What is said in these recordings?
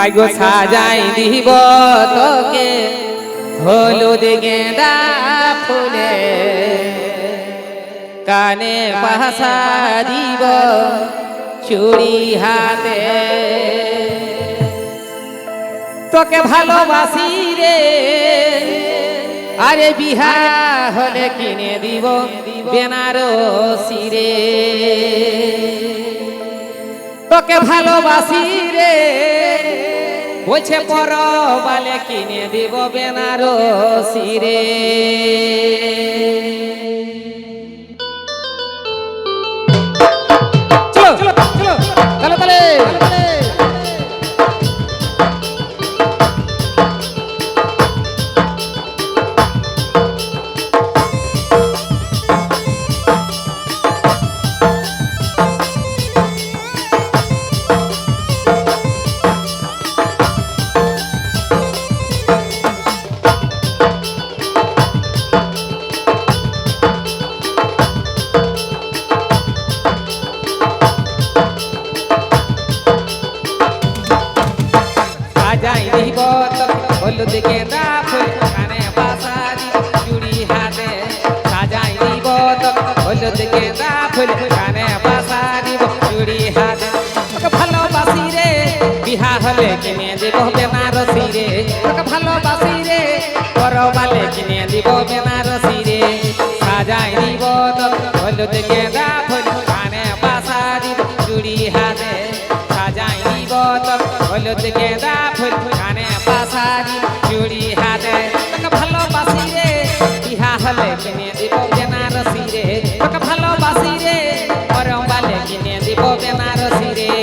আগো সাজাই দিব তোকে হলুদ গেঁদা ফুলে কানে পাশা দিব চুড়ি হাতে তোকে ভালোবাসি রে আরে বিহা হলে কিনে দিব বেনারসি রে তোকে ভালোবাসি রে বলছে পরবালে কিনে দিব বেনারসি রে চলো চলো চলো চলো চলে হলুদ গেঁদা ফুল কানে বাসা দিব চুড়ি হাতে সাজাই দিব হলুদ গেঁদা ফুল কানে বাসা দিব চুড়ি হাতে তোকে ভালোবাসি রে বিহা হলে কিনে দিব বেনারসি রে তোকে ভালোবাসি রে পরবালে কিনে দিব বেনারসি রে সাজাই দিব হলুদ গেঁদা ফুল কানে বাসা দিব চুড়ি হাতে সাজাই দিব হলুদ গেঁদা ফুল কানে বাসা দিব চুড়ি হাতে তোকে ভালোবাসি রে বিহা হলে কিনে দিব বেনারসি রে তোকে ভালোবাসি রে পরবালে কিনে দিব বেনারসি রে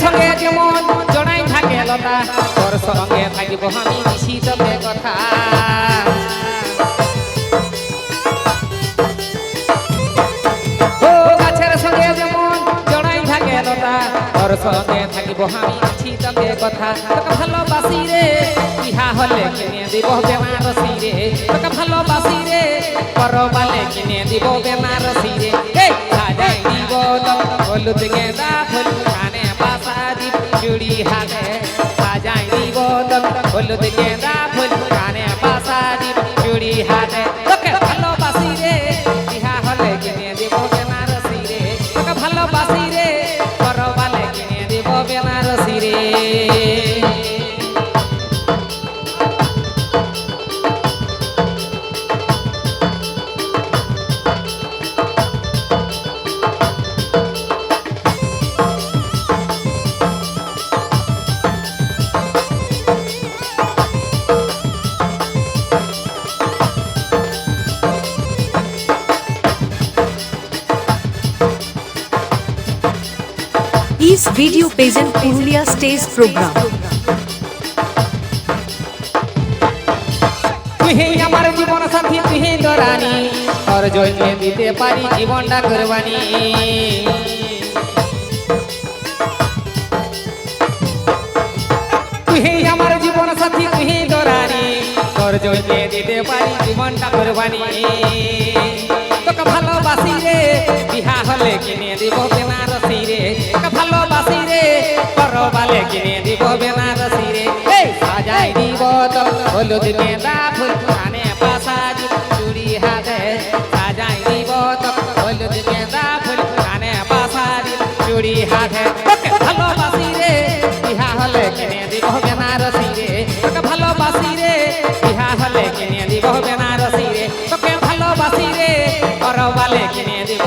সঙ্গে যেমন জড়াই থাকে লতা তোর সঙ্গে থাকিব আমি মিশি তোকে কথা ও গাছের সঙ্গে যেমন জড়াই থাকে লতা তোর সঙ্গে থাকিব আমি মিশি তোকে কথা তোকে ভালোবাসি রে বিহা হলে কিনে দিব বেনারসি রে তোকে ভালোবাসি রে পরবালে কিনে দিব বেনারসি রে সাজাই দিব হলুদ গেঁদা ফুল কানে বাসা দিব চুড়ি হাতে সাজাই দিব হলুদ গেঁদা ফুল কানে বাসা দিব চুড়ি হাতে তোকে ভালোবাসি রে বিহা হলে কিনে দিব বেনারসি রে তোকে ভালোবাসি রে পরবালে কিনে দিব বেনারসি রে इस video pageant Purulia stage program तुही আমার জীবন সাথী তুহি দরানি তোর জন্য দিতে পারি জীবনটা কুরবানি তুহি আমার জীবন সাথী তুহি দরানি তোর জন্য দিতে পারি জীবনটা কুরবানি তোকে ভালোবাসি রে বিহা হলে কিনে দিব বেনারসি রে তোকে ভালোবাসি রে পরবালে কিনে দিব বেনারসি রে সাজাই দিব হলুদ গেঁদা ফুল কানে বাসা দিব চুড়ি হাতে সাজাই দিব হলুদ গেঁদা ফুল কানে বাসা দিব চুড়ি হাতে তোকে ভালোবাসি রে বিহা হলে কিনে দিব বেনারসি রে তোকে ভালোবাসি রে বিহা হলে কিনে দিব বেনারসি রে তোকে ভালোবাসি রে পরবালে কিনে দিব